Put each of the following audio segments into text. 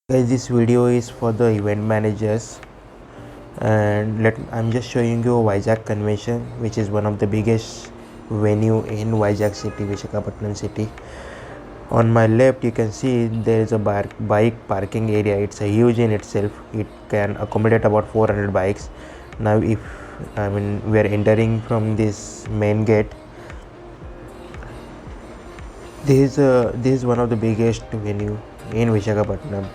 Guys, this video is for the event managers, and I'm just showing you Vizag Convention, which is one of the biggest venue in Vizag city, Visakhapatnam city. On my left you can see there is a bike parking area. It's a huge in itself. It can accommodate about 400 bikes. Now if we are entering from this main gate, this is one of the biggest venue in Visakhapatnam.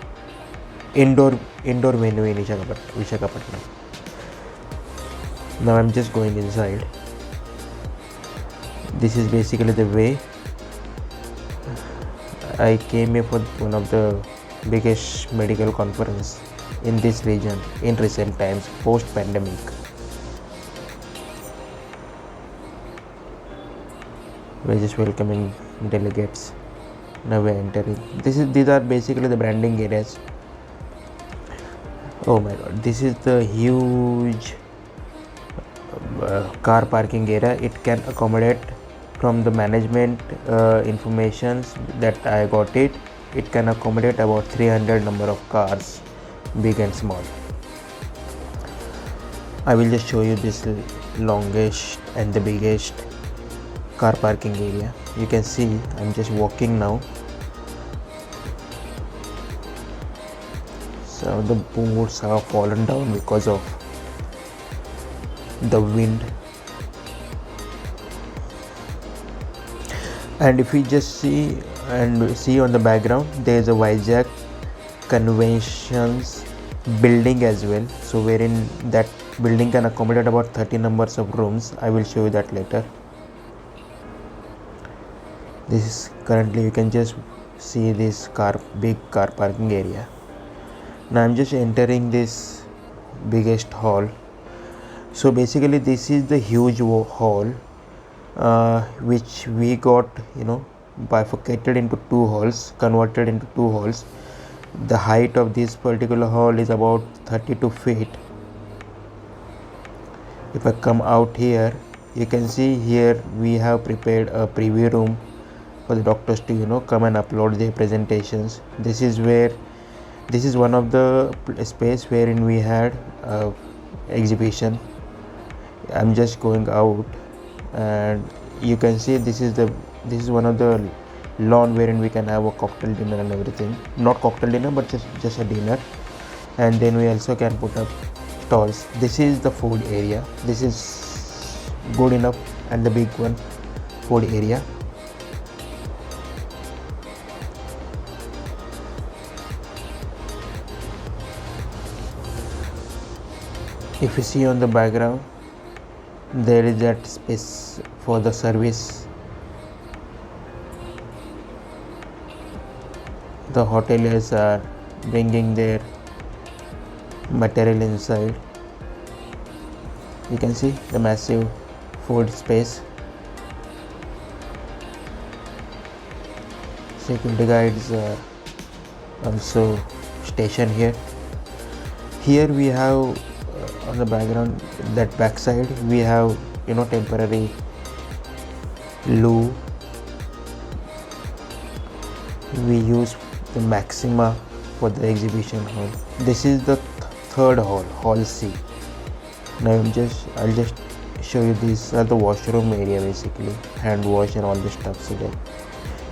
Indoor venue in Visakhapatnam. Now I'm just going inside. This is basically the way. I came here for one of the biggest medical conference in this region in recent times post pandemic. We're just welcoming delegates. Now we're entering. These are basically the branding areas. Oh my god, this is the huge car parking area. It can accommodate, from the management informations that I got, it can accommodate about 300 number of cars, big and small. I will just show you this longest and the biggest car parking area. You can see I'm just walking now. So the boards have fallen down because of the wind. And if we just see on the background, there is a Vizag Conventions building as well. So wherein that building can accommodate about 30 numbers of rooms. I will show you that later. This is currently, you can just see this big car parking area. Now I'm just entering this biggest hall. So basically this is the huge hall which we got bifurcated into two halls, converted into two halls. The height of this particular hall is about 32 feet. If I come out here, you can see here we have prepared a preview room for the doctors to come and upload their presentations. This is one of the space wherein we had exhibition. I'm just going out, and you can see this is one of the lawn wherein we can have a cocktail dinner and everything. Not cocktail dinner, but just a dinner. And then we also can put up stalls. This is the food area. This is good enough, and the big one, food area. If you see on the background, there is that space for the service. The hoteliers are bringing their material inside. You can see the massive food space. Security guides are also stationed here. Here we have on the background, that backside, we have temporary loo. We use the Maxima for the exhibition hall. This is the third hall, hall C. Now I'll just show you. These are the washroom area, basically hand wash and all the stuff. So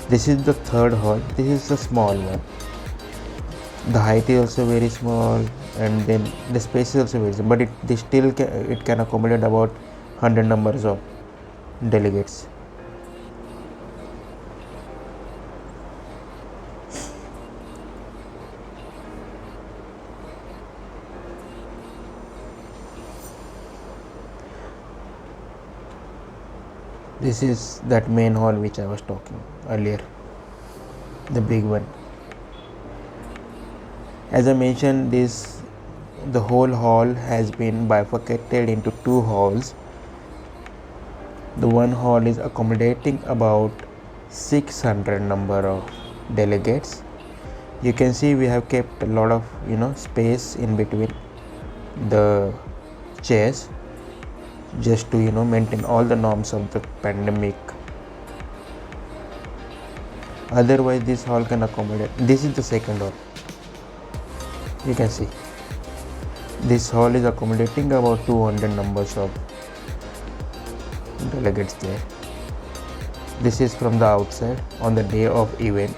this is the third hall. This is the small one. The height is also very small, and then the space is also very small, but it can accommodate about 100 numbers of delegates. This is that main hall which I was talking earlier, the big one. As I mentioned, the whole hall has been bifurcated into two halls. The one hall is accommodating about 600 number of delegates. You can see we have kept a lot of space in between the chairs, just to maintain all the norms of the pandemic. Otherwise this hall can accommodate. This is the second hall. You can see this hall is accommodating about 200 numbers of delegates there. This is from the outside on the day of event.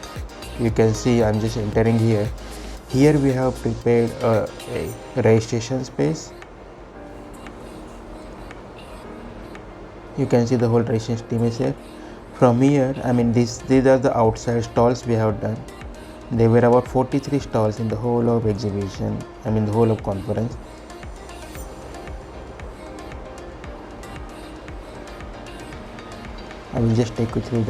You can see I'm just entering here. Here we have prepared a registration space. You can see the whole registration team is here. From here, these are the outside stalls we have done. There were about 43 stalls in the whole of exhibition, the whole of conference. I will just take you through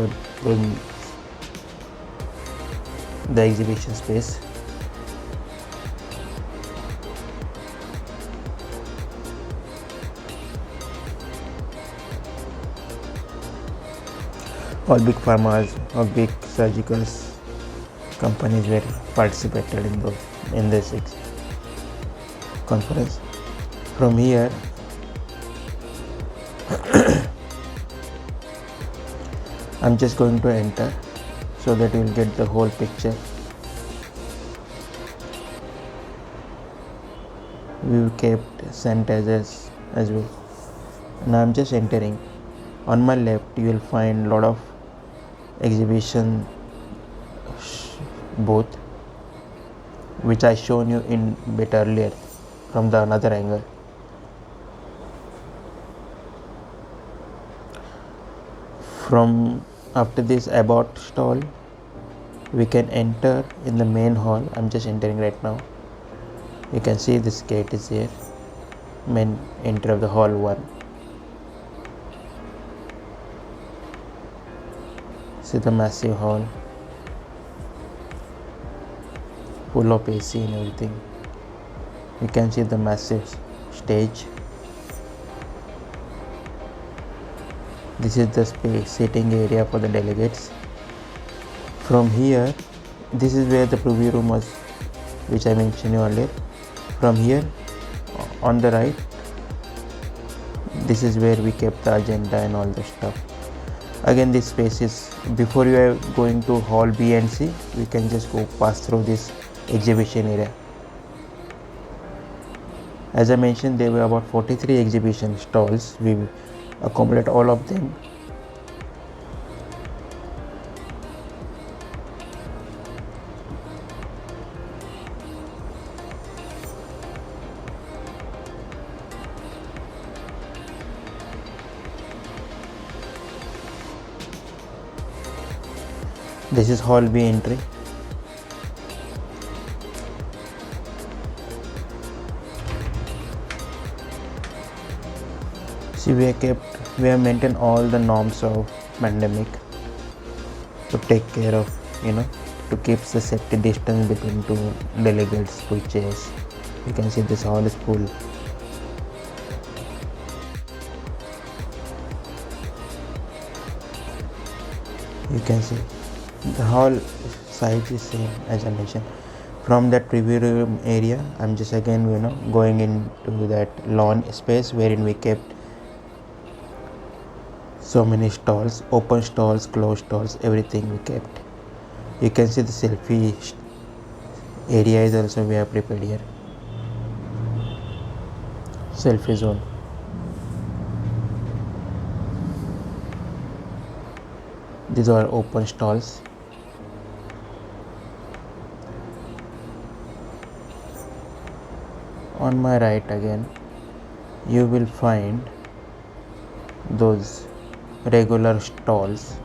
the exhibition space. All big pharmas or big surgical companies were participated in this conference. From here, I'm just going to enter so that you will get the whole picture. We kept sanitizers as well. Now I'm just entering. On my left, you will find a lot of exhibition booth, which I shown you in bit earlier from the another angle. From after this about stall, we can enter in the main hall. I'm just entering right now. You can see this gate is here, main entry of the hall 1. See the massive hall, full of AC and everything. You can see the massive stage. This is the space sitting area for the delegates. From here, this is where the preview room was, which I mentioned earlier. From here, on the right, this is where we kept the agenda and all the stuff. Again, this space is, before you are going to hall B and C, we can just go pass through this exhibition area. As I mentioned, there were about 43 exhibition stalls. We accommodate all of them. This is hall B entry. See, we have maintained all the norms of pandemic to take care of, to keep the safety distance between two delegates, two chairs. You can see this hall is full. You can see the hall size is same as I mentioned. From that preview room area, I'm just again going into that lawn space wherein we kept so many stalls, open stalls, closed stalls, everything we kept. You can see the selfie area is also we have prepared here. Selfie zone. These are open stalls. On my right again, you will find those regular stalls.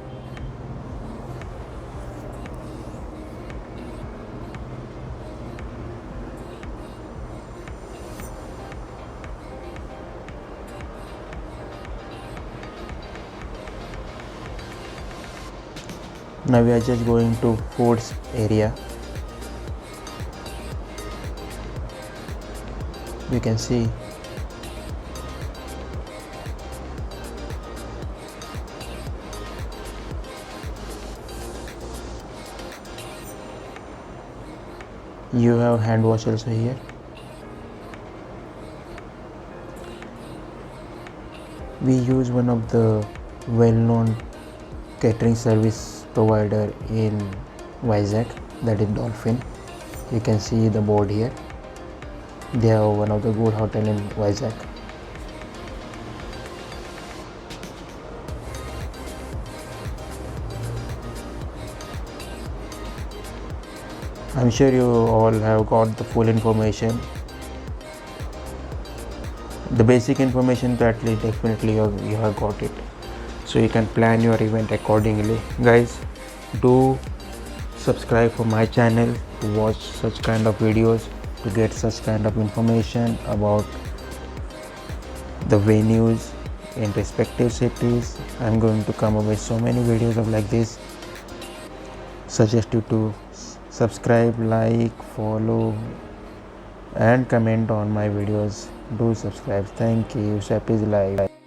Now we are just going to foods area. You can see you have hand wash also here. We use one of the well-known catering service provider in Vizag, that is Dolphin. You can see the board here. They have one of the good hotel in Vizag. I'm sure you all have got the full information. The basic information to at least definitely you have got it. So you can plan your event accordingly. Guys, do subscribe for my channel to watch such kind of videos, to get such kind of information about the venues in respective cities. I'm going to come up with so many videos of like this. Suggest you to subscribe, like, follow and comment on my videos. Do subscribe. Thank you. Shep is live.